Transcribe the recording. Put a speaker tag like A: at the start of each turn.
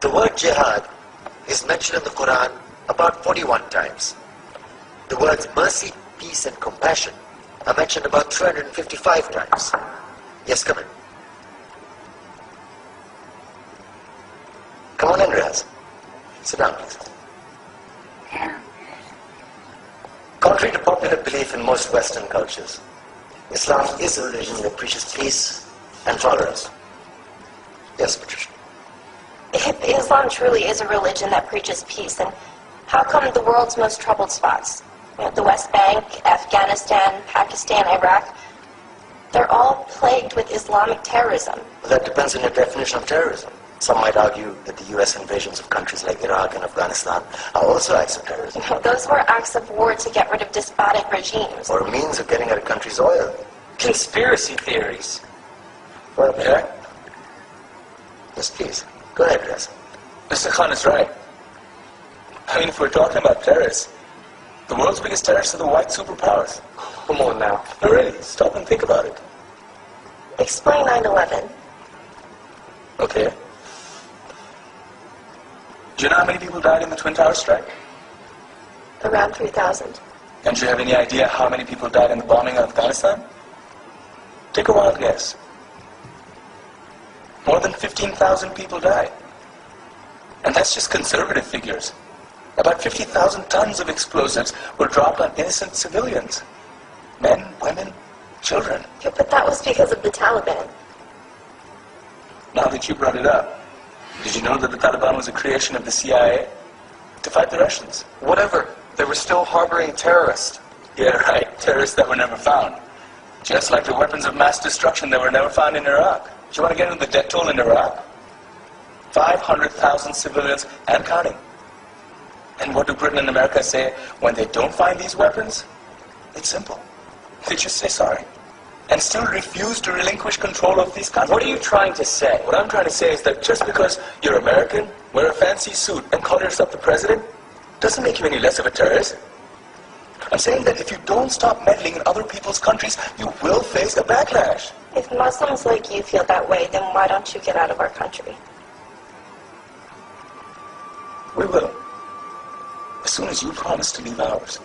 A: The word jihad is mentioned in the Quran about 41 times. The words mercy, peace and compassion are mentioned about 355 times. Yes, come in. Come on in, Riaz. Sit down, please. Contrary to popular belief in most Western cultures, Islam is a religion that preaches peace and tolerance. Yes, Patricia.
B: If Islam truly is a religion that preaches peace, then how come the world's most troubled spots, the West Bank, Afghanistan, Pakistan, Iraq, they're all plagued with Islamic terrorism?
A: That depends on your definition of terrorism. Some might argue that the U.S. invasions of countries like Iraq and Afghanistan are also acts of terrorism.
B: Those were acts of war to get rid of despotic regimes.
A: Or a means of getting at a country's oil.
C: Conspiracy theories.
A: Well, yeah. Yes, please. Go ahead, Riaz.
C: Mr. Khan is right. I mean, if we're talking about terrorists, the world's biggest terrorists are the white superpowers.
D: Come on now.
C: No, really, stop and think about it.
B: Explain 9/11.
C: Okay. Do you know how many people died in the Twin Towers strike?
B: Around 3,000.
C: And do you have any idea how many people died in the bombing of Afghanistan? Take a wild guess. More than 15,000 people died. And that's just conservative figures. About 50,000 tons of explosives were dropped on innocent civilians. Men, women, children.
B: Yeah, but that was because of the Taliban.
C: Now that you brought it up, did you know that the Taliban was a creation of the CIA to fight the Russians?
D: Whatever. They were still harboring terrorists.
C: Yeah, right. Terrorists that were never found. Just like the weapons of mass destruction that were never found in Iraq. Do you want to get into the death toll in Iraq? 500,000 civilians and counting. And what do Britain and America say when they don't find these weapons? It's simple. They just say sorry. And still refuse to relinquish control of these countries.
D: What are you trying to say?
C: What I'm trying to say is that just because you're American, wear a fancy suit, and call yourself the president, doesn't make you any less of a terrorist. I'm saying that if you don't stop meddling in other people's countries, you will face a backlash.
B: If Muslims like you feel that way, then why don't you get out of our country?
C: We will. As soon as you promise to leave ours.